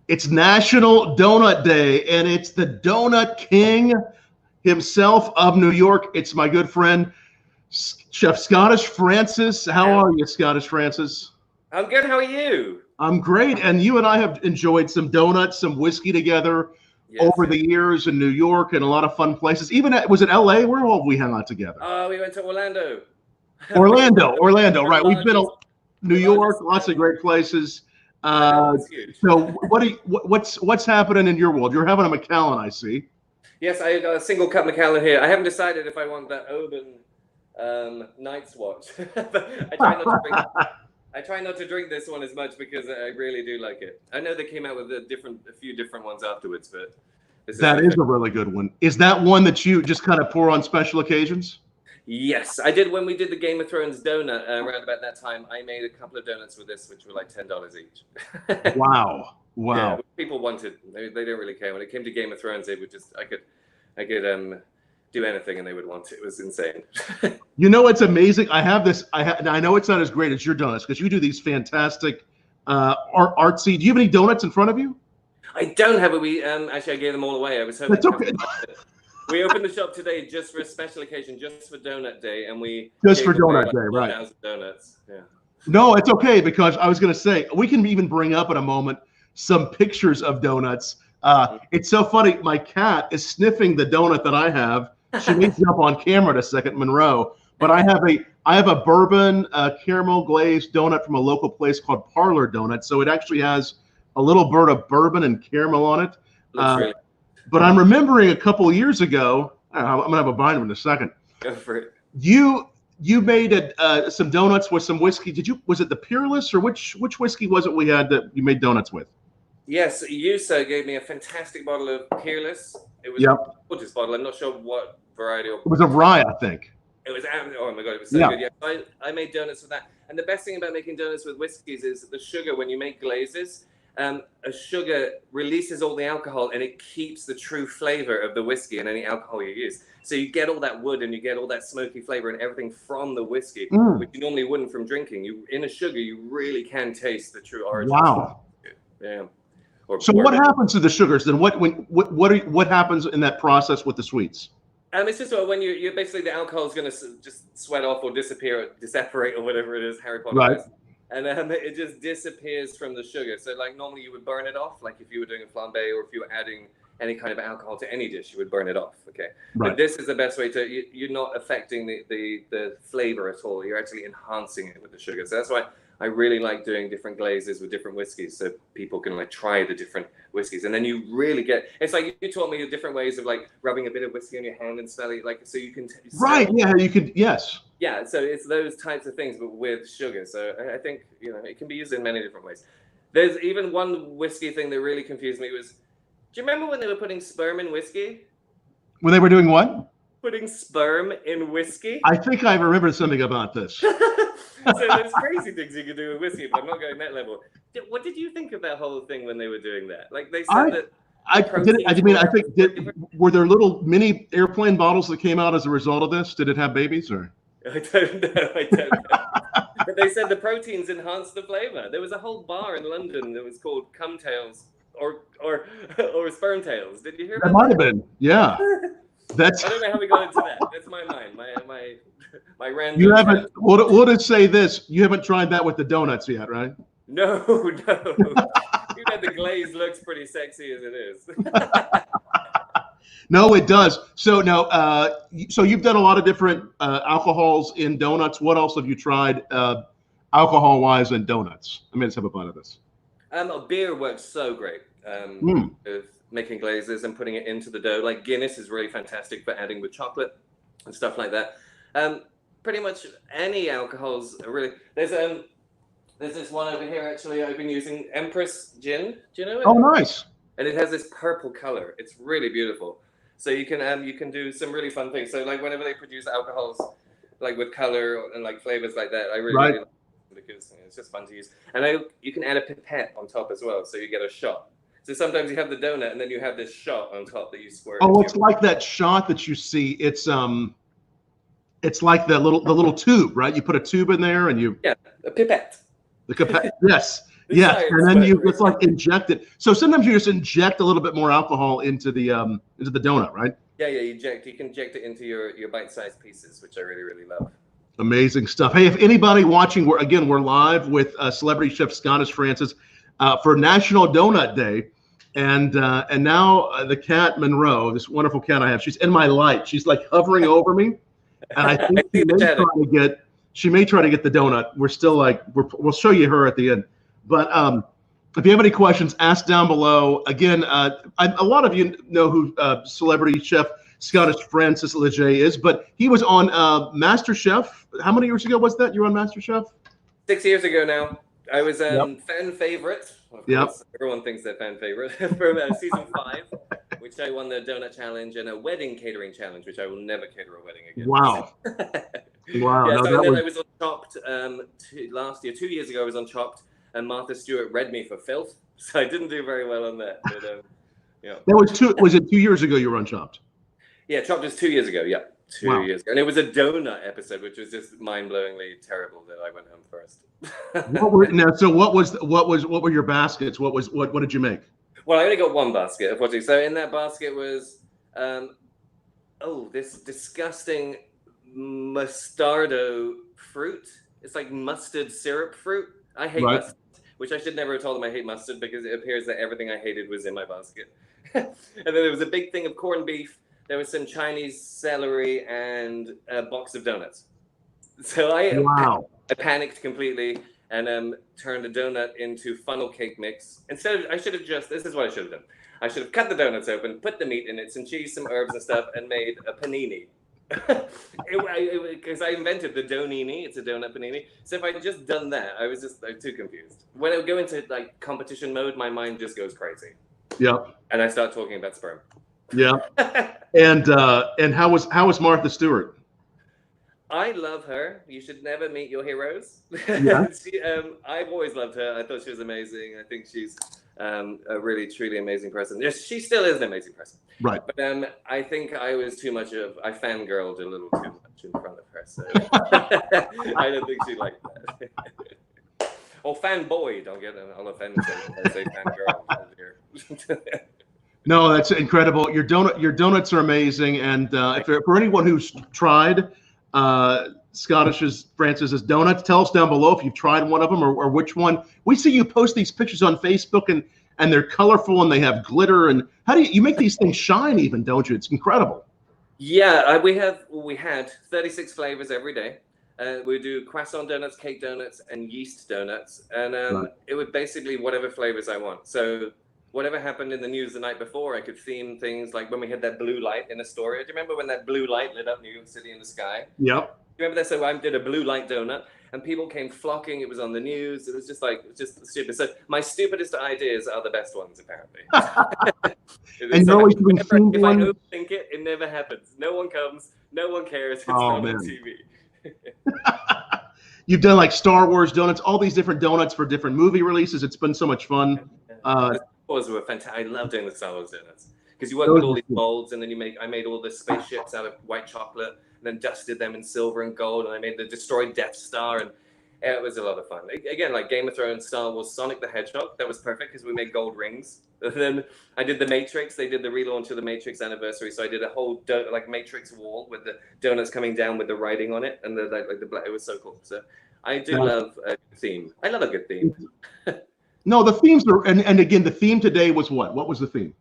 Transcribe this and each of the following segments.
It's National Donut Day, and it's the Donut King himself of New York. It's my good friend, Chef Scottish Francis. How are you, Scottish Francis? I'm good. How are you? I'm great. And you and I have enjoyed some donuts, some whiskey together over the years in New York and a lot of fun places. Even was it LA? Where all we hung out together? We went to Orlando. Orlando, right. We've been to New York, lots of great places. So what's happening in your world? You're having a Macallan, I see. Yes, I got a single cup Macallan here. I haven't decided if I want that Bourbon Night's Watch. I try not to drink this one as much because I really do like it. I know they came out with a few different ones afterwards, but that is a really good one. Is that one that you just kind of pour on special occasions? Yes, I did when we did the Game of Thrones donut around about that time. I made a couple of donuts with this, which were like $10 each. Wow. Yeah, people wanted. They didn't really care when it came to Game of Thrones. They would just I could do anything and they would want it. It was insane. You know what's amazing? I know it's not as great as your donuts because you do these fantastic artsy. Do you have any donuts in front of you? I don't have it. We actually I gave them all away. I was hoping. That's okay. We opened the shop today just for a special occasion, just for Donut Day, and we just for Donut Day, right? 1,000 donuts. Yeah. No, it's okay because I was going to say we can even bring up in a moment some pictures of donuts. It's so funny. My cat is sniffing the donut that I have. She may jump on camera in a second, Monroe. But I have a bourbon caramel glazed donut from a local place called Parlor Donut. So it actually has a little bird of bourbon and caramel on it. Really. But I'm remembering a couple of years ago. I'm gonna have a bite of it in a second. Go for it. You made some donuts with some whiskey. Was it the Peerless or which whiskey was it we had that you made donuts with? Yes, Yusa gave me a fantastic bottle of Peerless. It was a gorgeous bottle. I'm not sure what variety. It was a rye, I think. It was, oh my God, it was so good. Yeah, I made donuts with that. And the best thing about making donuts with whiskeys is the sugar, when you make glazes, a sugar releases all the alcohol and it keeps the true flavor of the whiskey and any alcohol you use. So you get all that wood and you get all that smoky flavor and everything from the whiskey, which you normally wouldn't from drinking. In a sugar, you really can taste the true origin. Wow. Yeah. So what happens to the sugars then? What happens in that process with the sweets? It's just when you're basically the alcohol is going to just sweat off or disappear, or disapparate, or whatever it is, Harry Potter. Right. And it just disappears from the sugar. So like normally you would burn it off, like if you were doing a flambe or if you were adding any kind of alcohol to any dish, you would burn it off. Okay. Right. But this is the best way you're not affecting the flavor at all. You're actually enhancing it with the sugar. So that's why I really like doing different glazes with different whiskeys, so people can like try the different whiskeys, and then you really get. It's like you taught me the different ways of like rubbing a bit of whiskey on your hand and smelling it, like so you can. Right. Yeah. You could. Yes. Yeah. So it's those types of things, but with sugar. So I think it can be used in many different ways. There's even one whiskey thing that really confused me was. Do you remember when they were putting sperm in whiskey? When they were doing what? Putting sperm in whiskey. I think I remember something about this. So there's crazy things you can do with whiskey, but I'm not going that level. What did you think of that whole thing when they were doing that? Like they said were there little mini airplane bottles that came out as a result of this? Did it have babies or? I don't know. But they said the proteins enhanced the flavor. There was a whole bar in London that was called Cum Tails or Sperm Tails. Did you hear about that? Might have been. Yeah. I don't know how we got into that. That's my mind. My random. You haven't. We'll just say this: you haven't tried that with the donuts yet, right? No. Even the glaze looks pretty sexy as it is. No, it does. So now, so you've done a lot of different alcohols in donuts. What else have you tried, alcohol-wise, in donuts? I mean, let's have a bite of this. Beer works so great with making glazes and putting it into the dough. Like Guinness is really fantastic for adding with chocolate and stuff like that. Pretty much any alcohols are really. There's this one over here actually. I've been using Empress Gin. Do you know it? Oh, nice. And it has this purple color. It's really beautiful. So you can do some really fun things. So like whenever they produce alcohols, like with color and like flavors like that, I really like it because it's just fun to use. And you can add a pipette on top as well, so you get a shot. So sometimes you have the donut and then you have this shot on top that you squirt. Oh, it's like that shot that you see. It's like the little tube, right? You put a tube in there and you. Yeah, a pipette. The pipette. Yes. Yes, and then you just like inject it. So sometimes you just inject a little bit more alcohol into the donut, right? Yeah, you can inject it into your bite-sized pieces, which I really, really love. Amazing stuff. Hey, if anybody watching, we're live with celebrity chef Scottish Francis for National Donut Day, and now the cat Monroe, this wonderful cat I have, she's in my light. She's like hovering over me, and I think she may try to get the donut. We're still like we'll show you her at the end, but if you have any questions, ask down below. Again, a lot of you know who celebrity chef Scottish Francis Leger is, but he was on MasterChef. How many years ago was that? You were on MasterChef? 6 years ago now. I was fan favorite. Of course, everyone thinks they're fan favorite for season 5, which I won the donut challenge and a wedding catering challenge, which I will never cater a wedding again. Wow. Wow. Yeah, so then I was on Chopped last year. 2 years ago, I was on Chopped, and Martha Stewart read me for filth, so I didn't do very well on that. But, yeah. Was it 2 years ago you were on Chopped? Yeah, Chopped was 2 years ago. Yeah, 2 years ago, and it was a donut episode, which was just mind-blowingly terrible that I went home first. What were your baskets? What did you make? Well, I only got one basket, unfortunately. So in that basket was this disgusting mustardo fruit. It's like mustard syrup fruit. I hate mustard, which I should never have told them I hate mustard because it appears that everything I hated was in my basket. And then there was a big thing of corned beef. There was some Chinese celery and a box of donuts. So I panicked completely and turned a donut into funnel cake mix. Instead of, this is what I should have done. I should have cut the donuts open, put the meat in it, some cheese, some herbs and stuff, and made a panini. Because I invented the donini, it's a donut panini. So if I had just done that, I was too confused. When I would go into like competition mode, my mind just goes crazy. Yeah. And I start talking about sperm. Yeah. And how was Martha Stewart? I love her. You should never meet your heroes. Yeah. I've always loved her. I thought she was amazing. I think she's a really, truly amazing person. Yes, she still is an amazing person. Right. But I think I was I fangirled a little too much in front of her. So I don't think she liked that. Or fanboy. Don't get all offended when I say fangirl. No, that's incredible. Your donuts are amazing, and for anyone who's tried Francis's donuts, tell us down below if you've tried one of them or which one. We see you post these pictures on Facebook, and they're colorful and they have glitter. And how do you make these things shine? Even, don't you? It's incredible. Yeah, we had 36 flavors every day. We do croissant donuts, cake donuts, and yeast donuts, and it would basically whatever flavors I want. So whatever happened in the news the night before, I could theme things like when we had that blue light in Astoria. Do you remember when that blue light lit up New York City in the sky? Yep. Do you remember that? So I did a blue light donut, and people came flocking. It was on the news. It was just stupid. So my stupidest ideas are the best ones, apparently. And you're always doing themed if I ones? overthink it, it never happens. No one comes. No one cares. It's not on TV. You've done like Star Wars donuts, all these different donuts for different movie releases. It's been so much fun. Were fantastic. I love doing the Star Wars donuts because you work with all these molds, and then I made all the spaceships out of white chocolate, and then dusted them in silver and gold, and I made the destroyed Death Star, and it was a lot of fun. Again, like Game of Thrones, Star Wars, Sonic the Hedgehog, that was perfect because we made gold rings. And then I did the Matrix. They did the relaunch of the Matrix anniversary, so I did a whole Matrix wall with the donuts coming down with the writing on it, and the black. It was so cool. So I do love a theme. I love a good theme. No, the themes are, and again, the theme today was what? What was the theme?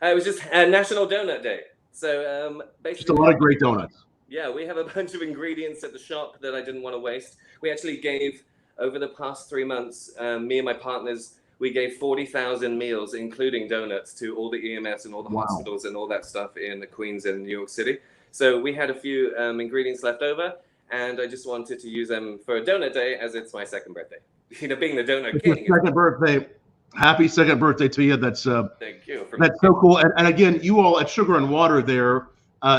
It was just National Donut Day. So basically, just a lot of great donuts. Yeah, we have a bunch of ingredients at the shop that I didn't want to waste. We actually gave, over the past 3 months, me and my partners, we gave 40,000 meals, including donuts, to all the EMS and all the hospitals and all that stuff in the Queens and New York City. So we had a few ingredients left over, and I just wanted to use them for a donut day as it's my second birthday. You know, being the donut king. Second birthday. Happy second birthday to you. That's thank you. That's so cool. And again, you all at Sugar and Water there,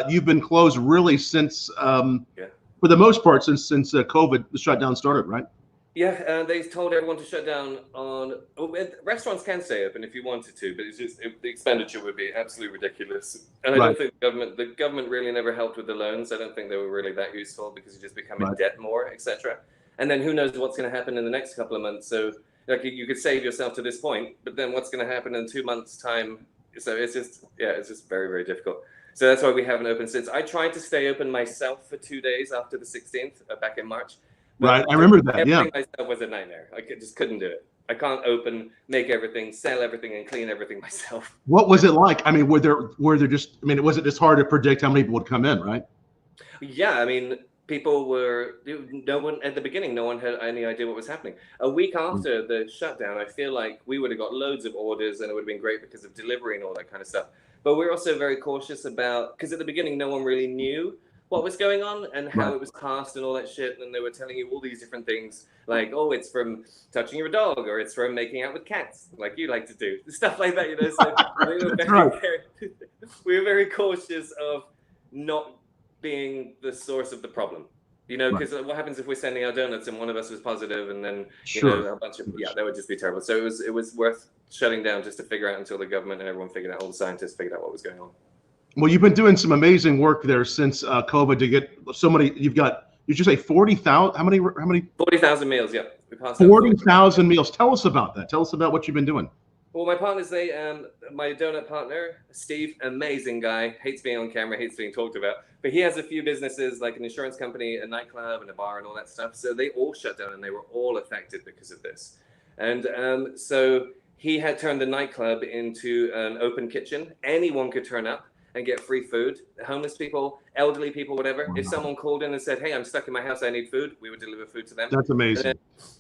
you've been closed really since, for the most part, since COVID, the shutdown started, right? Yeah, they told everyone to shut down restaurants can stay open if you wanted to, but it's just the expenditure would be absolutely ridiculous. And I don't think the government really never helped with the loans. I don't think they were really that useful because you just become in debt more, etc. And then who knows what's going to happen in the next couple of months. So like you could save yourself to this point, but then what's going to happen in 2 months' time? So it's just, it's just very, very difficult. So that's why we haven't opened since. I tried to stay open myself for 2 days after the 16th, back in March. Right, I remember that. Everything myself was a nightmare. I just couldn't do it. I can't open, make everything, sell everything, and clean everything myself. What was it like? I mean, were there just? I mean, was it just hard to predict how many people would come in, right? Yeah, I mean, people were, no one at the beginning, no one had any idea what was happening. A week after the shutdown, I feel like we would have got loads of orders, and it would have been great because of delivery and all that kind of stuff. But we're also very cautious about, because at the beginning, no one really knew what was going on and how it was passed and all that shit. And they were telling you all these different things like, oh, it's from touching your dog, or it's from making out with cats, like you like to do, stuff like that, you know. So we were very cautious of not being the source of the problem, you know, because what happens if we're sending out donuts and one of us was positive, and then you know, a bunch of that would just be terrible. So it was worth shutting down just to figure out until the government and everyone figured out, all the scientists figured out what was going on. Well, you've been doing some amazing work there since COVID to get so many. You've got, did you say 40,000? How many? 40,000 meals. Yeah, we passed 40,000 meals. Tell us about that. Tell us about what you've been doing. Well, my partners, my donut partner, Steve, amazing guy, hates being on camera, hates being talked about, but he has a few businesses like an insurance company, a nightclub, and a bar, and all that stuff. So they all shut down, and they were all affected because of this. And so he had turned the nightclub into an open kitchen. Anyone could turn up and get free food. Homeless people, elderly people, whatever. Wow. If someone called in and said, hey, I'm stuck in my house, I need food, we would deliver food to them. That's amazing.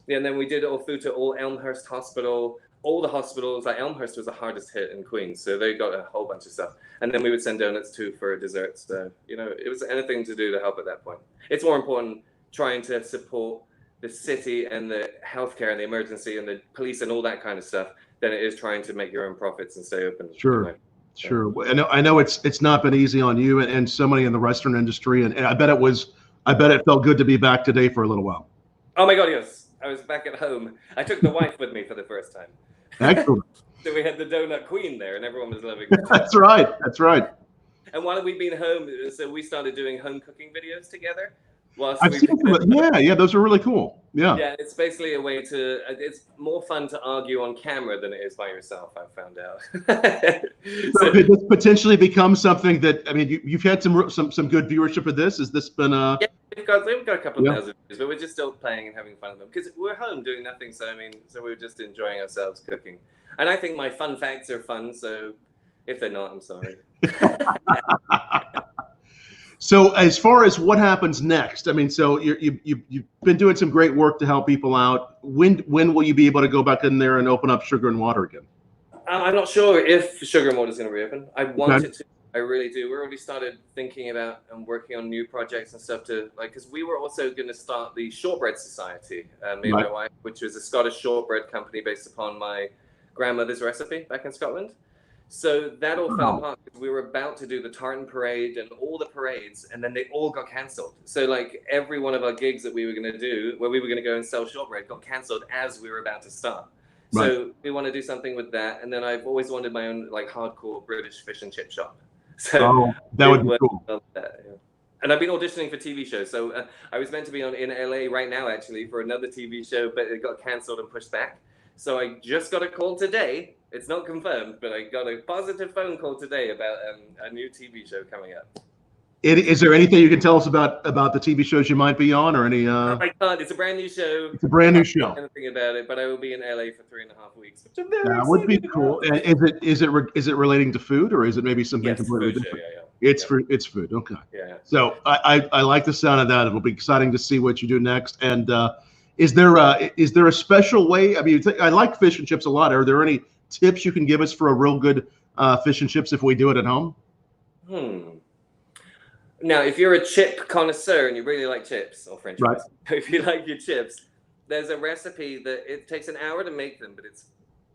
And then we did all food to all Elmhurst Hospital, all the hospitals. Like Elmhurst was the hardest hit in Queens, so they got a whole bunch of stuff. And then we would send donuts too for desserts. So, you know, it was anything to do to help at that point. It's more important trying to support the city and the healthcare and the emergency and the police and all that kind of stuff than it is trying to make your own profits and stay open. Sure. You know? Sure. I know it's not been easy on you and so many in the restaurant industry, and I bet it felt good to be back today for a little while. Oh my God, yes. I was back at home. I took the wife with me for the first time. Excellent. So we had the donut queen there, and everyone was loving it. That's right. That's right. And while we've been home, so we started doing home cooking videos together. I've seen them. Yeah, those are really cool. Yeah, it's basically a way to. It's more fun to argue on camera than it is by yourself. I've found out. So could this potentially become something that, I mean, you've had some good viewership of this? Has this been a? Yeah, we've got a couple of thousand views, but we're just still playing and having fun with them because we're home doing nothing. So I mean, so we're just enjoying ourselves cooking. And I think my fun facts are fun. So if they're not, I'm sorry. So as far as what happens next, I mean, so you've been doing some great work to help people out. When will you be able to go back in there and open up Sugar and Water again? I'm not sure if Sugar and Water is going to reopen. I want it to. I really do. We already started thinking about and working on new projects and stuff to because we were also going to start the Shortbread Society, me and my wife, which was a Scottish shortbread company based upon my grandmother's recipe back in Scotland. So that all fell apart. We were about to do the tartan parade and all the parades, and then they all got cancelled. So like every one of our gigs that we were going to do, where we were going to go and sell shortbread, got cancelled as we were about to start. Right. So we want to do something with that. And then I've always wanted my own like hardcore British fish and chip shop. So that would be cool. And I've been auditioning for TV shows. So I was meant to be in LA right now, actually, for another TV show, but it got cancelled and pushed back. So I just got a call today. It's not confirmed, but I got a positive phone call today about a new TV show coming up. Is there anything you can tell us about the TV shows you might be on, or any? I can't. It's a brand new show. It's a brand new show. Anything about it, but I will be in LA for 3.5 weeks. Which I'm very that would be cool. And is it relating to food, or is it maybe something completely different? It's food. Okay. Yeah. So I like the sound of that. It'll be exciting to see what you do next. And is there a special way? I mean, I like fish and chips a lot. Are there any tips you can give us for a real good fish and chips if we do it at home? Now, if you're a chip connoisseur and you really like chips or French fries, if you like your chips, there's a recipe that it takes an hour to make them, but it's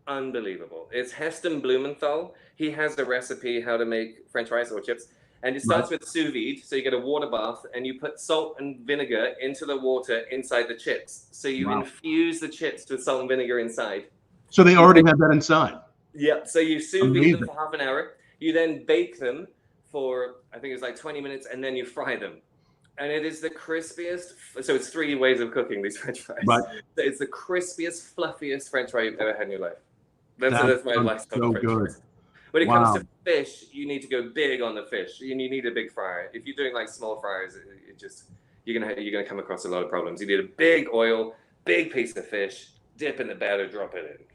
unbelievable. It's Heston Blumenthal. He has the recipe how to make French fries or chips. And it starts with sous vide. So you get a water bath and you put salt and vinegar into the water inside the chips. So you infuse the chips with salt and vinegar inside. So they already have that inside? Yep. So you sous vide them for half an hour. You then bake them for, I think it's like 20 minutes, and then you fry them. And it is the crispiest. So it's 3 ways of cooking these French fries. Right. It's the crispiest, fluffiest French fry you've ever had in your life. That's my advice on French fries. When it comes to fish, you need to go big on the fish. You need a big fryer. If you're doing like small fryers, you're gonna come across a lot of problems. You need a big oil, big piece of fish, dip in the batter, drop it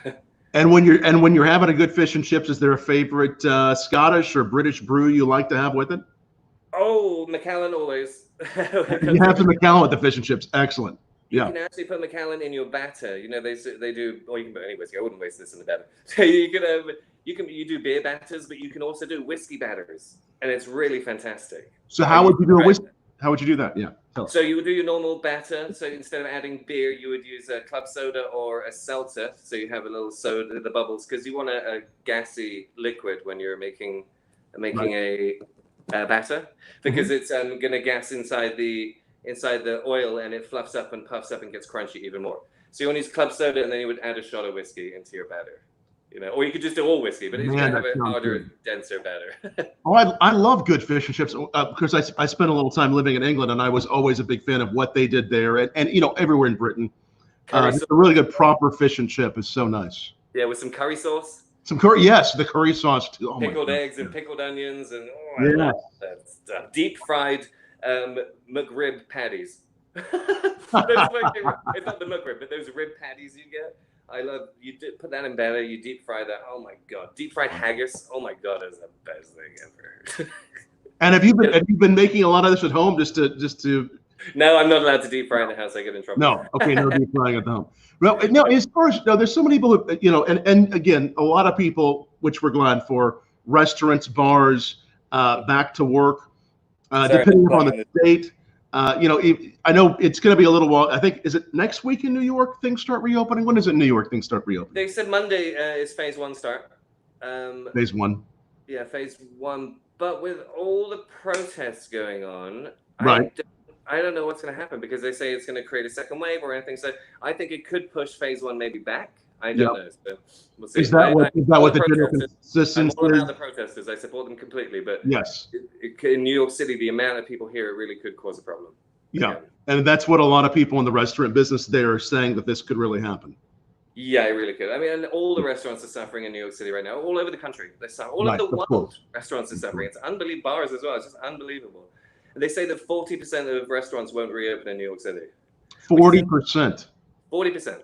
in. And when you're having a good fish and chips, is there a favorite Scottish or British brew you like to have with it? Oh, Macallan always. You have some Macallan with the fish and chips. Excellent. Yeah. You can actually put Macallan in your batter. You know, they do, or you can put any whiskey. I wouldn't waste this in the batter. So you do beer batters, but you can also do whiskey batters, and it's really fantastic. So how would you do a whiskey? How would you do that? Yeah. So you would do your normal batter. So instead of adding beer, you would use a club soda or a seltzer. So you have a little soda, the bubbles, because you want a gassy liquid when you're making a batter, because it's going to gas inside the oil, and it fluffs up and puffs up and gets crunchy even more. So you want to use club soda, and then you would add a shot of whiskey into your batter. You know, or you could just do all whiskey, but it's going to have a harder, denser batter. Oh, I love good fish and chips because I spent a little time living in England, and I was always a big fan of what they did there, and you know, everywhere in Britain. Just a really good proper fish and chip is so nice. Yeah, with some curry sauce. Some curry, yes, the curry sauce too. Oh, pickled eggs and pickled onions, and I love that stuff. Deep fried McRib patties. It's not the McRib, but those rib patties you get. I love, put that in batter, you deep fry that. Oh my God, deep fried haggis. Oh my God, that's the best thing ever. And have you been making a lot of this at home just to? No, I'm not allowed to deep fry in the house. I get in trouble. No, okay, no deep frying at home. Well, no, as far as there's so many people who, you know, and again, a lot of people, which we're glad for, restaurants, bars, back to work, depending upon the state. You know, I know it's going to be a little while. I think, is it next week in New York things start reopening? When is it in New York things start reopening? They said Monday is phase 1 start. Phase 1. Yeah, phase 1. But with all the protests going on, right. I don't know what's going to happen, because they say it's going to create a second wave or anything. So I think it could push phase 1 maybe back. I don't know. So we'll see. Is that what the general consensus is? I'm all about the protesters. I support them completely. But yes, in New York City, the amount of people here, it really could cause a problem. Yeah. And that's what a lot of people in the restaurant business there are saying, that this could really happen. Yeah, it really could. I mean, all the restaurants are suffering in New York City right now, all over the country. They're suffering. All over the world, restaurants are suffering. It's unbelievable. Bars as well. It's just unbelievable. And they say that 40% of restaurants won't reopen in New York City. 40%. 40%.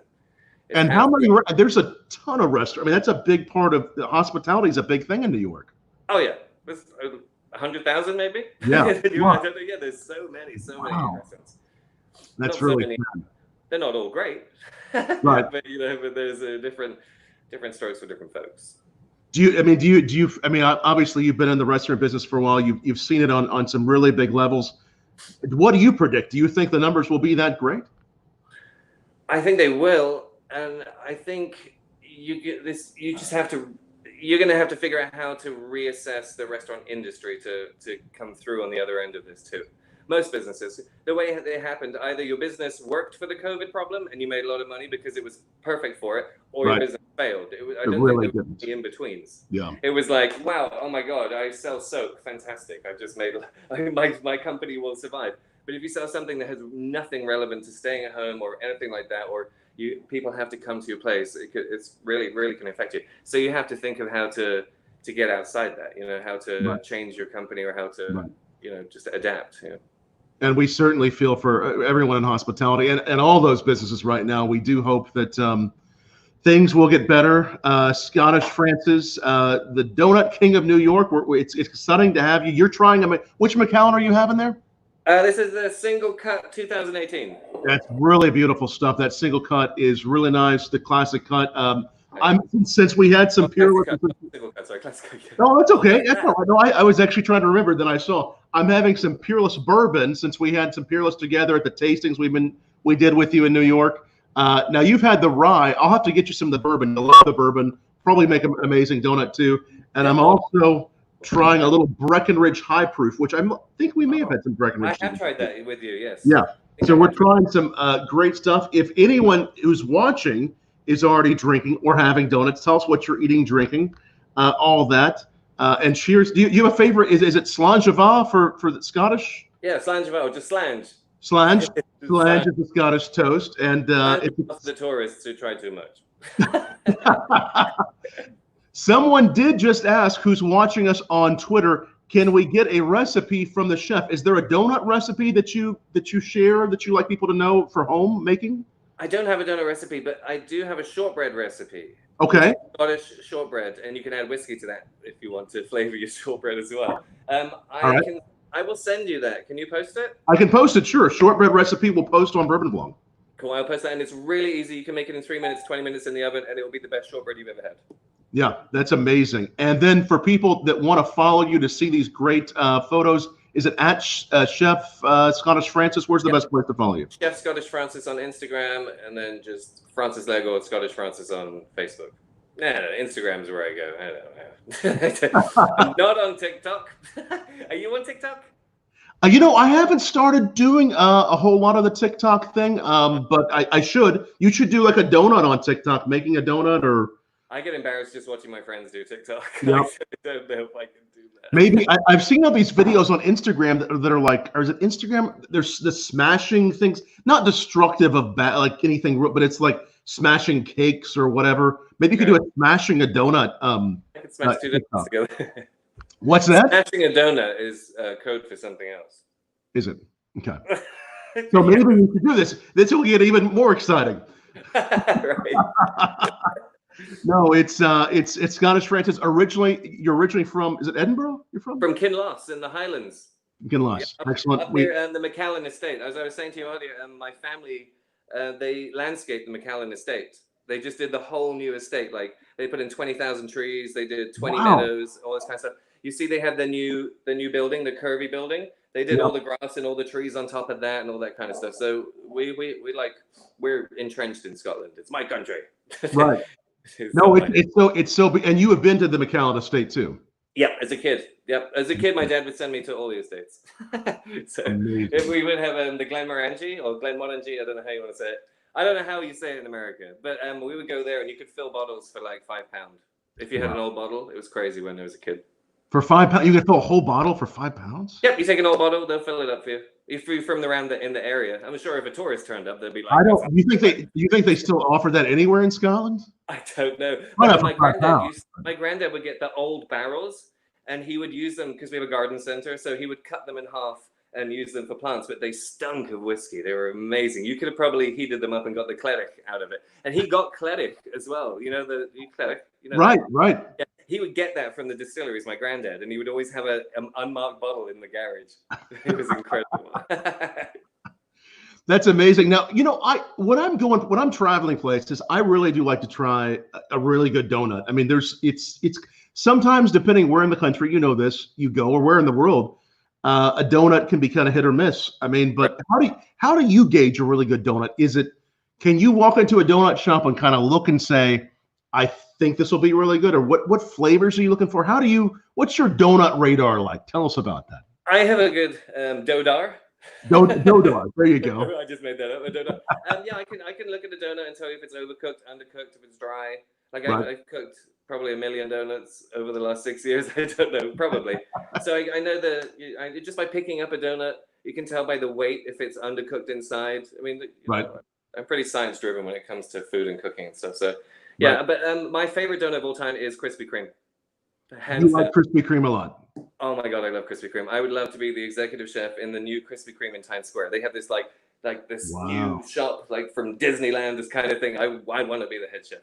And how many? There's a ton of restaurants. I mean, that's a big part of hospitality. Is a big thing in New York. Oh yeah, there's 100,000 maybe. Yeah. Yeah, there's so many restaurants. That's really sad. They're not all great, right? But but there's a different strokes for different folks. Do you? I mean, obviously you've been in the restaurant business for a while. You've seen it on some really big levels. What do you predict? Do you think the numbers will be that great? I think they will. And I think you get this. You're going to have to figure out how to reassess the restaurant industry to come through on the other end of this too. Most businesses, the way they happened, either your business worked for the COVID problem and you made a lot of money because it was perfect for it, or your business failed. I don't think there was any in-betweens. Yeah. It was like, wow, oh my God, I sell soap, fantastic. I've just made my company will survive. But if you sell something that has nothing relevant to staying at home or anything like that, or people have to come to your place, it's really can affect you. So you have to think of how to get outside that, how to change your company, or how to, just adapt. And we certainly feel for everyone in hospitality and all those businesses right now. We do hope that things will get better. Scottish Francis, the Donut King of New York, it's exciting to have you. You're trying which Macallan are you having there? This is the single cut 2018. That's really beautiful stuff. That single cut is really nice. The classic cut. Since we had some Peerless. No, that's okay. I was actually trying to remember. Then I saw I'm having some Peerless bourbon, since we had some Peerless together at the tastings we did with you in New York. Now you've had the rye. I'll have to get you some of the bourbon. I love the bourbon. Probably make an amazing donut too. And I'm also trying a little Breckenridge High Proof, which I think we may have had some Breckenridge. I have tried that with you, yes. Yeah. So we're trying some great stuff. If anyone who's watching is already drinking or having donuts, tell us what you're eating, drinking, all that. And cheers. Do you have a favorite? Is it Slàinte for the Scottish? Yeah, slange or just slange. Slange. Slange is the Scottish toast, and it's the tourists who try too much. Someone did just ask, who's watching us on Twitter, can we get a recipe from the chef? Is there a donut recipe that you share that you like people to know for home making? I don't have a donut recipe, but I do have a shortbread recipe. Okay. Scottish shortbread, and you can add whiskey to that if you want to flavor your shortbread as well. I will send you that. Can you post it? I can post it, sure. Shortbread recipe we'll post on BourbonBlog. Cool, I'll post that, and it's really easy. You can make it in 3 minutes, 20 minutes in the oven, and it will be the best shortbread you've ever had. Yeah, that's amazing. And then for people that want to follow you to see these great photos, is it at Chef Scottish Francis? Where's the best place to follow you? Chef Scottish Francis on Instagram, and then just Francis Lego at Scottish Francis on Facebook. No, Instagram's where I go. I don't know. I'm not on TikTok. Are you on TikTok? You know, I haven't started doing a whole lot of the TikTok thing, but I should. You should do like a donut on TikTok, making a donut or... I get embarrassed just watching my friends do TikTok. Yep. I don't know if I can do that. Maybe I've seen all these videos on Instagram that are like, or is it Instagram? There's the smashing things, not destructive of like anything, but it's like smashing cakes or whatever. Maybe you could do a smashing a donut. I could smash two donuts together. What's that? Smashing a donut is code for something else. Is it? Okay. So maybe we could do this. This will get even more exciting. Right. No, it's Scottish Francis. You're originally from, is it Edinburgh? You're from Kinloss in the Highlands. Kinloss. Yeah, Excellent. Up near the McAllen estate. As I was saying to you earlier, my family they landscaped the McAllen estate. They just did the whole new estate. Like they put in 20,000 trees. They did 20 meadows, all this kind of stuff. You see, they had the new building, the curvy building. They did all the grass and all the trees on top of that and all that kind of stuff. So we're entrenched in Scotland. It's my country. Right. No, it's so big. And you have been to the McAllen estate too. Yep, as a kid. Yep, as a kid, my dad would send me to all the estates. So if we would have the Glenmorangie or Glenmorangie, I don't know how you want to say it. I don't know how you say it in America, but we would go there and you could fill bottles for like £5 if you had an old bottle. It was crazy when I was a kid. For £5, you could fill a whole bottle for £5? Yep, you take an old bottle, they'll fill it up for you. If you're from around in the area, I'm sure if a tourist turned up, they'd be like, Do you think they still offer that anywhere in Scotland? I don't know. My granddad would get the old barrels and he would use them because we have a garden center. So he would cut them in half and use them for plants, but they stunk of whiskey. They were amazing. You could have probably heated them up and got the Cleric out of it. And he got Cleric as well. You know, the Cleric. You know, right. Yeah, he would get that from the distilleries, my granddad, and he would always have an unmarked bottle in the garage. It was incredible. That's amazing. Now, you know, when I'm traveling places, I really do like to try a really good donut. I mean, it's sometimes, depending where in the country, you know this, you go, or where in the world, a donut can be kind of hit or miss. I mean, but how do you gauge a really good donut? Can you walk into a donut shop and kind of look and say, I think this will be really good, or what flavors are you looking for? What's your donut radar like? Tell us about that. I have a good dodar. Dodar. There you go. I just made that up. A dodar. Yeah, I can look at the donut and tell you if it's overcooked, undercooked, if it's dry. Like I've cooked probably 1 million donuts over the last 6 years. I don't know, probably. So I know just by picking up a donut, you can tell by the weight if it's undercooked inside. I mean, I'm pretty science driven when it comes to food and cooking and stuff. So yeah, but my favorite donut of all time is Krispy Kreme. You like Krispy Kreme a lot. Oh my God, I love Krispy Kreme. I would love to be the executive chef in the new Krispy Kreme in Times Square. They have this like this new shop, like from Disneyland, this kind of thing. I want to be the head chef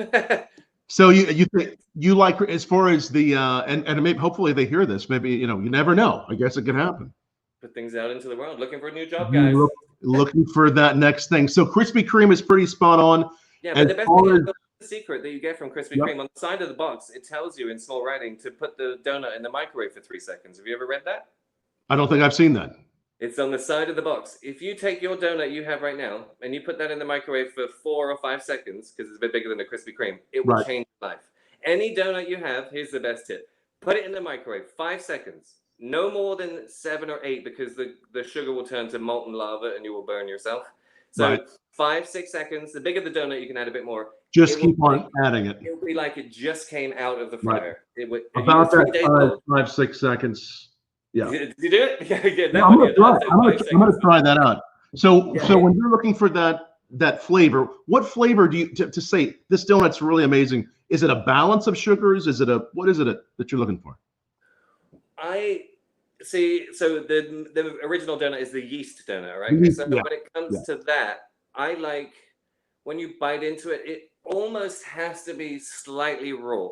there. So you like, as far as the and maybe hopefully they hear this. Maybe you never know. I guess it could happen. Put things out into the world. Looking for a new job, guys. Looking for that next thing. So Krispy Kreme is pretty spot on. Yeah, but the best thing, the secret that you get from Krispy Kreme, on the side of the box, it tells you in small writing to put the donut in the microwave for 3 seconds. Have you ever read that? I don't think I've seen that. It's on the side of the box. If you take your donut you have right now and you put that in the microwave for 4 or 5 seconds, because it's a bit bigger than a Krispy Kreme, it will change your life. Any donut you have, here's the best tip. Put it in the microwave, 5 seconds. No more than 7 or 8, because the sugar will turn to molten lava and you will burn yourself. So 5-6 seconds. The bigger the donut, you can add a bit more. Just keep on adding it. It will be like it just came out of the fryer. It would about that 5-6 seconds. Yeah. Did you do it? Yeah, No, I'm gonna try that out. So when you're looking for that flavor, what flavor do you to say this donut's really amazing? Is it a balance of sugars? Is it what is it that you're looking for? I see. So the original donut is the yeast donut, right? Okay, so when it comes to that, I like when you bite into it, it almost has to be slightly raw.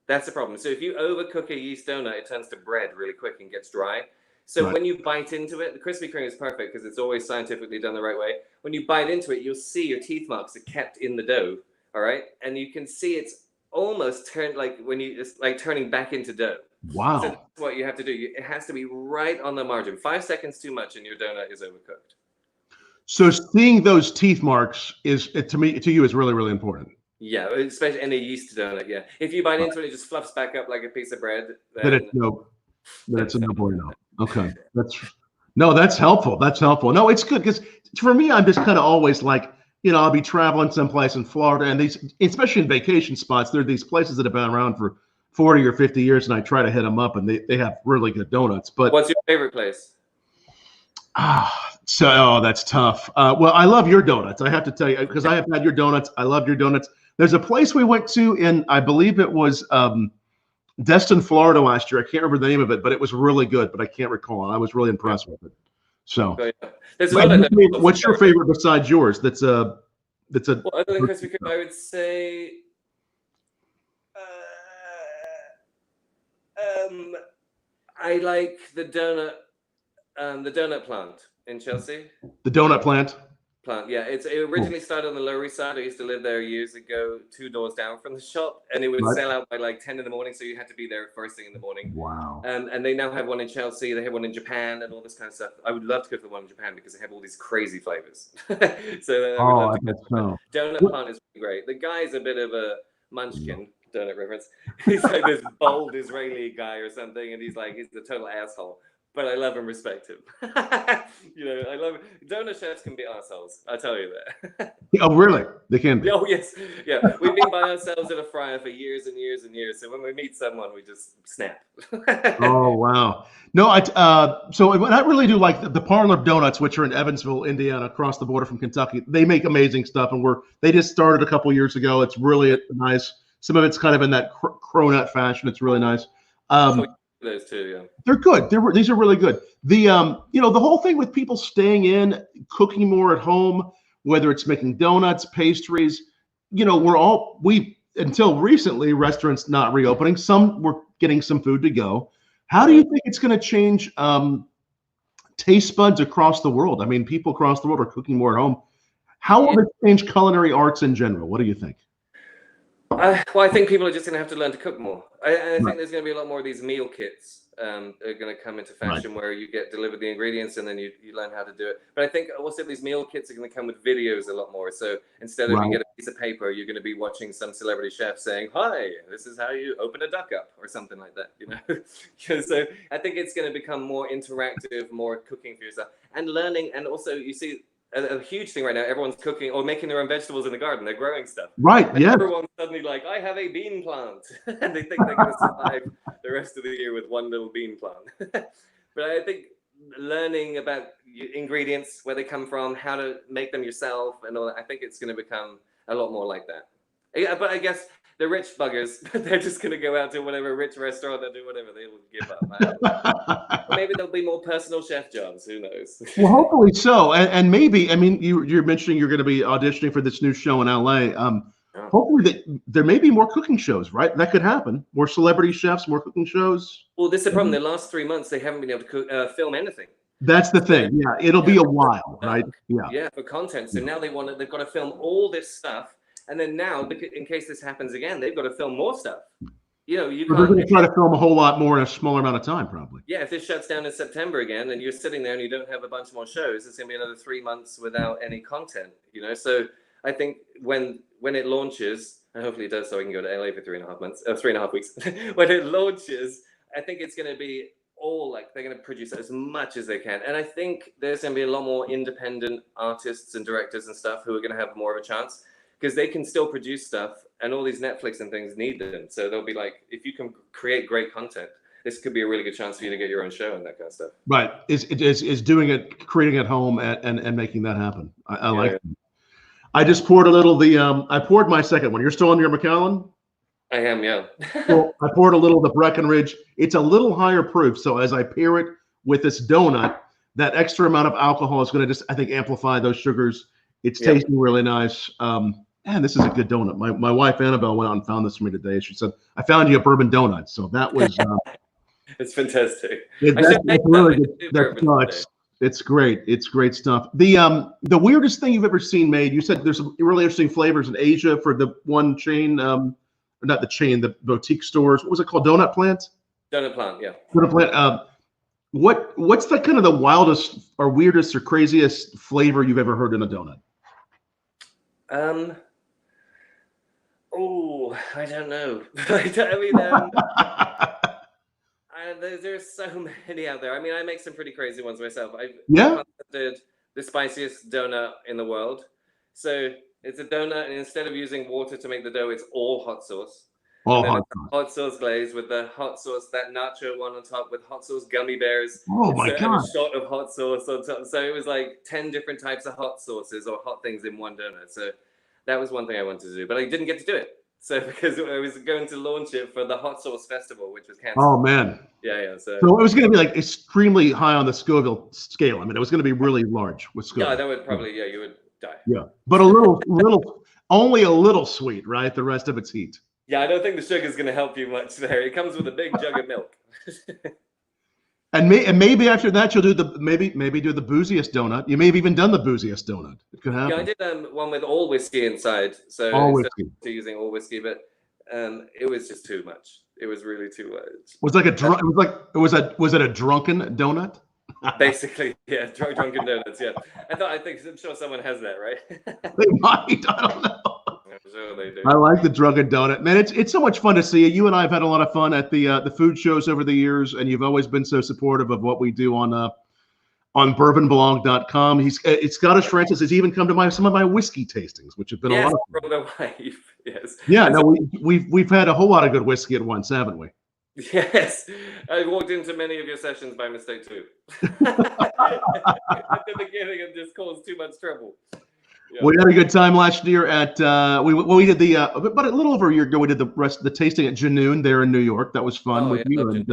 That's the problem. So if you overcook a yeast donut, it turns to bread really quick and gets dry. So when you bite into it, the Krispy Kreme is perfect because it's always scientifically done the right way. When you bite into it, you'll see your teeth marks are kept in the dough. All right. And you can see it's almost turned like it's like turning back into dough. Wow. So that's what you have to do. It has to be right on the margin. 5 seconds too much and your donut is overcooked. So seeing those teeth marks to you is really, really important. Yeah, especially in a yeast donut. Yeah, if you bite into it, it just fluffs back up like a piece of bread. Then it's a no-brainer. Okay, that's helpful. That's helpful. No, it's good because for me, I'm just kind of always like, I'll be traveling someplace in Florida, and especially in vacation spots, there are these places that have been around for 40 or 50 years, and I try to hit them up, and they have really good donuts. But what's your favorite place? That's tough. Well, I love your donuts. I have to tell you because I have had your donuts. I love your donuts. There's a place we went to in, I believe it was Destin, Florida last year. I can't remember the name of it, but it was really good, but I can't recall. I was really impressed with it. So, what's your favorite besides yours? That's a. Well, other than Krispy Kreme, I would say. I like the donut plant in Chelsea. The donut plant. Yeah, it originally started on the Lower East Side. I used to live there years ago, 2 doors down from the shop, and it would sell out by like 10 in the morning, so you had to be there first thing in the morning. Wow. And they now have one in Chelsea, they have one in Japan, and all this kind of stuff. I would love to go to the one in Japan because they have all these crazy flavors. So I would love to go. Donut Plant is really great. The guy's a bit of a munchkin, donut reference. He's like this bold Israeli guy or something, and he's a total asshole. But I love and respect him. I love donut chefs can be assholes. I tell you that. Oh, really? They can be. Oh, yes. Yeah, we've been by ourselves at a fryer for years and years and years. So when we meet someone, we just snap. Oh, wow. No, so I really do like the Parlor Donuts, which are in Evansville, Indiana, across the border from Kentucky. They make amazing stuff, and they just started a couple years ago. It's really nice. Some of it's kind of in that cronut fashion. It's really nice. Those two, yeah. They're good. These are really good. The the whole thing with people staying in, cooking more at home, whether it's making donuts, pastries, until recently, restaurants not reopening, some were getting some food to go. How do you think it's going to change taste buds across the world? I mean, people across the world are cooking more at home. How will it change culinary arts in general? What do you think? Well, I think people are just going to have to learn to cook more. I think there's going to be a lot more of these meal kits are going to come into fashion where you get delivered the ingredients and then you learn how to do it. But I think also these meal kits are going to come with videos a lot so instead of you get a piece of paper, you're going to be watching some celebrity chef saying, "Hi, this is how you open a duck up," or something like that. So I think it's going to become more interactive, more cooking for yourself and learning. And also you see a huge thing right now, everyone's cooking or making their own vegetables in the garden. They're growing stuff. Right, yeah. Everyone's suddenly like, I have a bean plant. And they think they're going to survive the rest of the year with one little bean plant. But I think learning about ingredients, where they come from, how to make them yourself, and all that, I think it's going to become a lot more like that. Yeah, but I guess the rich buggers, they're just going to go out to whatever rich restaurant, they'll do whatever, they will give up. Maybe there'll be more personal chef jobs, who knows? Well, hopefully so. And maybe, I mean, you're mentioning you're going to be auditioning for this new show in LA. Hopefully there may be more cooking shows, right? That could happen. More celebrity chefs, more cooking shows. Well, this is the problem. The last 3 months, they haven't been able to film anything. That's the thing. Yeah, it'll be a while, right? Yeah, for content. So now they've got to film all this stuff. And then now, in case this happens again, they've got to film more stuff. They're going to try to film a whole lot more in a smaller amount of time, probably. Yeah, if this shuts down in September again, and you're sitting there and you don't have a bunch more shows, it's going to be another 3 months without any content. So I think when it launches, and hopefully it does, so I can go to LA for 3.5 weeks. When it launches, I think it's going to be they're going to produce as much as they can. And I think there's going to be a lot more independent artists and directors and stuff who are going to have more of a chance, because they can still produce stuff, and all these Netflix and things need them. So they'll be like, if you can create great content, this could be a really good chance for you to get your own show and that kind of stuff. Right. Is doing it, creating at home and making that happen. I like it. I just poured a little, I poured my second one. You're still on your Macallan? I am, yeah. Well, I poured a little of the Breckenridge. It's a little higher proof. So as I pair it with this donut, that extra amount of alcohol is going to just, I think, amplify those sugars. It's tasting really nice. Man, this is a good donut. My wife, Annabelle, went out and found this for me today. She said, I found you a bourbon donut. So that was... it's fantastic. That's really good. It's great. It's great stuff. The weirdest thing you've ever seen made, you said there's some really interesting flavors in Asia for the one chain, not the chain, the boutique stores. What was it called? Donut Plant? Donut Plant, yeah. Donut Plant. What's the kind of the wildest or weirdest or craziest flavor you've ever heard in a donut? Oh, I don't know. There's so many out there. I mean, I make some pretty crazy ones myself. I did the spiciest donut in the world. So it's a donut, and instead of using water to make the dough, it's all hot sauce. Hot sauce glaze with the hot sauce, that nacho one on top with hot sauce gummy bears. Oh my God. And a shot of hot sauce on top. So it was like 10 different types of hot sauces or hot things in one donut. So that was one thing I wanted to do, but I didn't get to do it. So because I was going to launch it for the Hot Sauce Festival, which was canceled. Oh man. Yeah. So it was going to be like extremely high on the Scoville scale. I mean, it was going to be really large with Scoville. Yeah, that would probably, you would die. Yeah, but only a little sweet, right? The rest of it's heat. Yeah, I don't think the sugar is going to help you much there. It comes with a big jug of milk. And maybe after that you'll do maybe do the booziest donut. You may have even done the booziest donut. It could happen. Yeah, I did one with all whiskey inside. So all whiskey. Using all whiskey, but it was just too much. It was really too much. It was it a drunken donut? Basically, yeah, drunken donuts. Yeah, I'm sure someone has that, right? They might. I don't know. I'm sure they do. I like the drunken donut, man. It's so much fun to see you. You and I have had a lot of fun at the food shows over the years, and you've always been so supportive of what we do on BourbonBlog.com. Scottish Francis has even come to some of my whiskey tastings, which have been a lot of fun. From the wife. Yes. Yeah. No, we've had a whole lot of good whiskey at once, haven't we? Yes, I walked into many of your sessions by mistake too. At the beginning, it just caused too much trouble. Yeah. We had a good time last year at we did about a little over a year ago. We did the tasting at Janoon there in New York. That was fun with you, and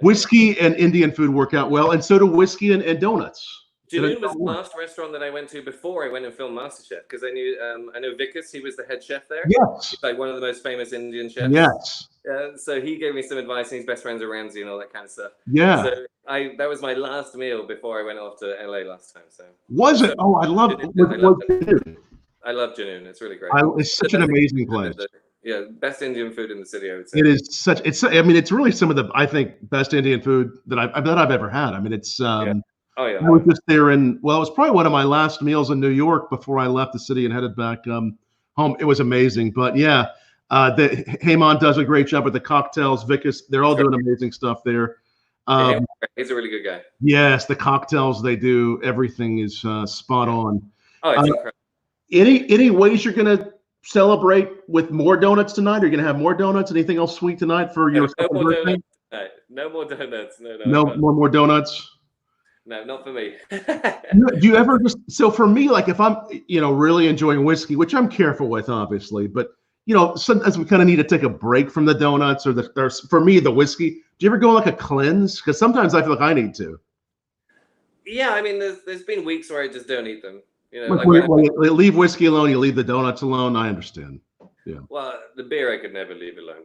whiskey and Indian food work out well, and so do whiskey and donuts. Janoon was the last restaurant that I went to before I went and filmed MasterChef, because I know Vickers, he was the head chef there. Yes. He's like one of the most famous Indian chefs. Yes. So he gave me some advice, and he's best friends with Ramsay and all that kind of stuff. Yeah. So that was my last meal before I went off to LA last time. So was it? Oh, I love it. I love Janoon. It's really great. It's such an amazing place. Yeah, best Indian food in the city, I would say. It is such. It's really some of the, I think, best Indian food that I've ever had. I mean, it's. Oh yeah. I was just there it was probably one of my last meals in New York before I left the city and headed back home. It was amazing. But yeah, Heyman does a great job with the cocktails. Vickers, they're all doing amazing stuff there. He's a really good guy. Yes, the cocktails they do, everything is spot on. Oh, it's incredible. Any ways you're gonna celebrate with more donuts tonight? Are you gonna have more donuts? Anything else sweet tonight for your birthday? No more donuts. No more donuts. No, not for me. Do you ever so for me, like if I'm, really enjoying whiskey, which I'm careful with, obviously, but sometimes we kind of need to take a break from the donuts or for me, the whiskey. Do you ever go like a cleanse? Because sometimes I feel like I need to. Yeah, I mean, there's been weeks where I just don't eat them. You leave whiskey alone, you leave the donuts alone. I understand. Yeah. Well, the beer I could never leave alone.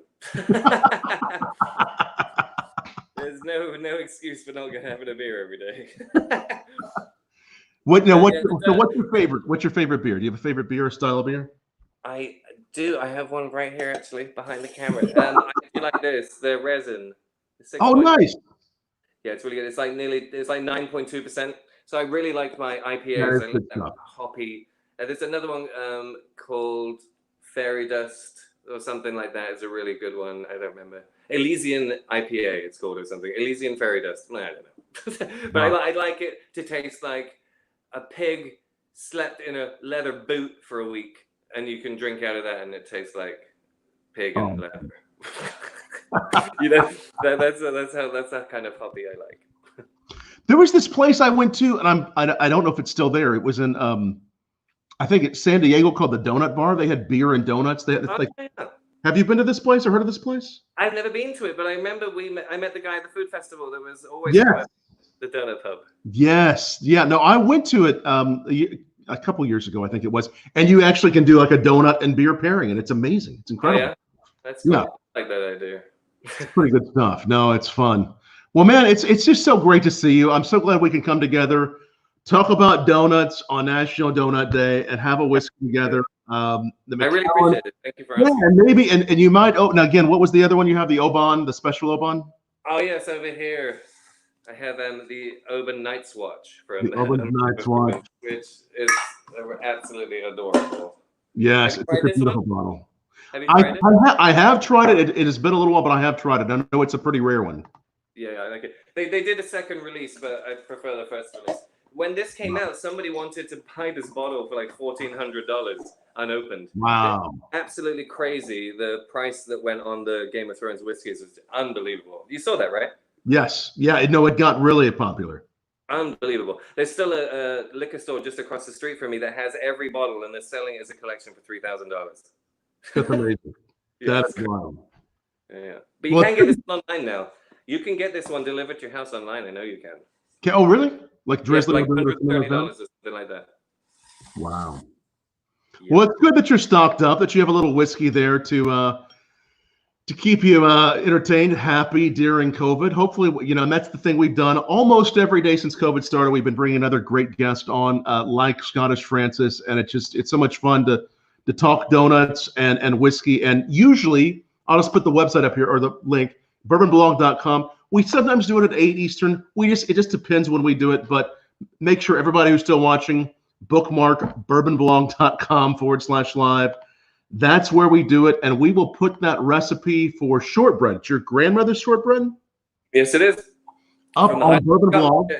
There's no excuse for not having a beer every day. What's your favorite? What's your favorite beer? Do you have a favorite beer or style of beer? I do. I have one right here, actually, behind the camera. I do like this. The resin. Oh, nice. Yeah, it's really good. It's like 9.2%. So I really like my IPAs. I like them hoppy. There's another one called Fairy Dust or something like that. It's a really good one. I don't remember. Elysian IPA, it's called, or something. Elysian Fairy Dust. I don't know. But I like it to taste like a pig slept in a leather boot for a week, and you can drink out of that, and it tastes like pig and leather. You know, that's that kind of hobby I like. There was this place I went to, and I don't know if it's still there. It was in I think it's San Diego, called the Donut Bar. They had beer and donuts. Yeah. Have you been to this place or heard of this place? I've never been to it, but I remember I met the guy at the food festival that was always the donut pub. Yes. Yeah. No, I went to it a couple years ago, I think it was, and you actually can do like a donut and beer pairing, and it's amazing. It's incredible. Oh, yeah, that's cool. I like that idea. It's pretty good stuff. No, it's fun. Well, man, it's just so great to see you. I'm so glad we can come together, talk about donuts on National Donut Day, and have a whiskey together. I really appreciate it. Thank you for asking. And maybe, and you might. Oh, now again, what was the other one you have? The Oban, the special Oban. Oh yes, over here I have the Oban Night's Watch from the Oban Night's Watch, which is absolutely adorable. Yes, it's a beautiful bottle. Have you tried it? I have tried it. It has been a little while, but I have tried it. I know it's a pretty rare one. Yeah, I like it. They did a second release, but I prefer the first release. When this came out, somebody wanted to buy this bottle for like $1,400 unopened. Wow. Absolutely crazy. The price that went on the Game of Thrones whiskeys was unbelievable. You saw that, right? Yes. Yeah. No, it got really popular. Unbelievable. There's still a liquor store just across the street from me that has every bottle, and they're selling it as a collection for $3,000. That's amazing. That's wild. Yeah. But you can get this online now. You can get this one delivered to your house online. I know you can. Oh, really? Like Drizzly? Like $130 or something like that. Wow. Yeah. Well, it's good that you're stocked up, that you have a little whiskey there to keep you entertained, happy during COVID. Hopefully, and that's the thing we've done almost every day since COVID started. We've been bringing another great guest on, like Scottish Francis, and it's so much fun to talk donuts and whiskey. And usually, I'll just put the website up here or the link, BourbonBlog.com. We sometimes do it at 8 Eastern. It just depends when we do it, but make sure everybody who's still watching, bookmark BourbonBlog.com/live. That's where we do it, and we will put that recipe for shortbread. It's your grandmother's shortbread? Yes, it is. Up on Bourbon Blog.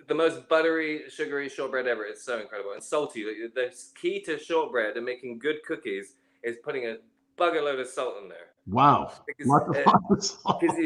The most buttery, sugary shortbread ever. It's so incredible. And salty. The key to shortbread and making good cookies is putting a bugger load of salt in there. Wow. Because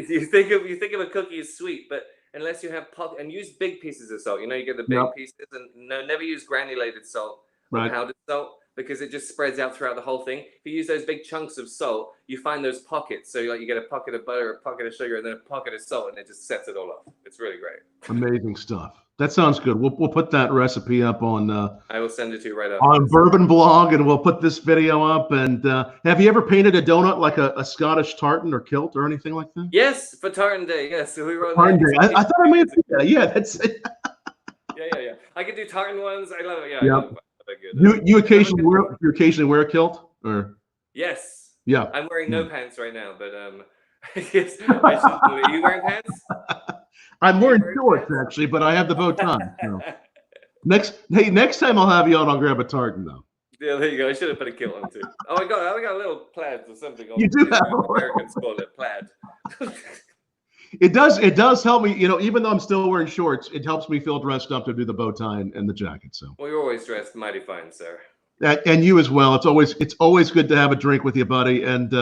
you think of a cookie as sweet, but unless you have and use big pieces of salt. You get the big pieces, and never use granulated salt or powdered salt, because it just spreads out throughout the whole thing. If you use those big chunks of salt, you find those pockets. So you get a pocket of butter, a pocket of sugar, and then a pocket of salt, and it just sets it all off. It's really great. Amazing stuff. That sounds good. We'll put that recipe up on. I will send it to you right after. On Bourbon Blog, and we'll put this video up. And have you ever painted a donut like a Scottish tartan or kilt or anything like that? Yes, for Tartan Day. Yes, so we wrote Tartan Day. I thought I may have done that. Yeah, that's it. yeah. I could do tartan ones. I love it. Yeah. I love it. You occasionally wear a kilt, or? Yes. Yeah. I'm wearing no pants right now, but yes, I shouldn't. Are you wearing pants? I'm wearing shorts actually, but I have the bow tie. So. Next time I'll have you on, I'll grab a tartan though. Yeah, there you go. I should have put a kilt on too. Oh, I got a little plaid or something on. You do have Americans call it plaid. It does help me, even though I'm still wearing shorts, it helps me feel dressed up to do the bow tie and the jacket. So. Well, you're always dressed mighty fine, sir. And you as well. It's always good to have a drink with you, buddy. And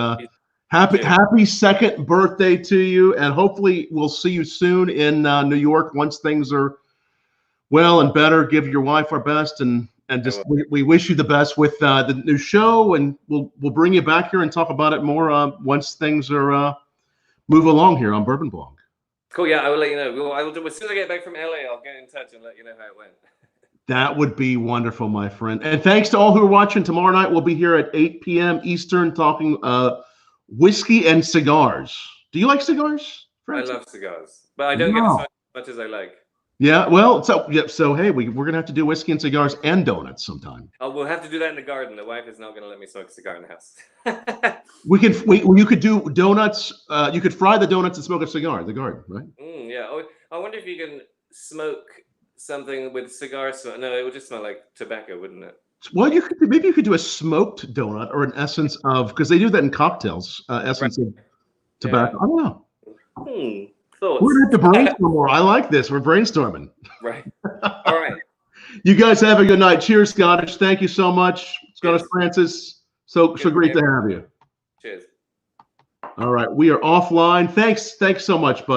happy second birthday to you. And hopefully we'll see you soon in New York once things are well and better. Give your wife our best, and just we wish you the best with the new show. And we'll bring you back here and talk about it more once things are move along here on Bourbon Blog. Cool. Yeah, I will let you know. I will do as soon as I get back from LA. I'll get in touch and let you know how it went. That would be wonderful, my friend. And thanks to all who are watching. Tomorrow night we'll be here at 8 p.m. Eastern talking whiskey and cigars. Do you like cigars, Francis? I love cigars, but I don't get as much as I like. Yeah, well, so hey, we're gonna have to do whiskey and cigars and donuts sometime. Oh, we'll have to do that in the garden. The wife is not gonna let me smoke a cigar in the house. You could do donuts. You could fry the donuts and smoke a cigar in the garden, right? Yeah. Oh, I wonder if you can smoke something with cigar smoke. No, it would just smell like tobacco, wouldn't it? Well, maybe you could do a smoked donut or an essence of, because they do that in cocktails. Essence of tobacco. Yeah. I don't know. Thoughts. We're going to have to brainstorm more. I like this. We're brainstorming. Right. All right. You guys have a good night. Cheers, Scottish. Thank you so much, Scottish Francis. So great to have you. Cheers. All right, we are offline. Thanks so much, bud.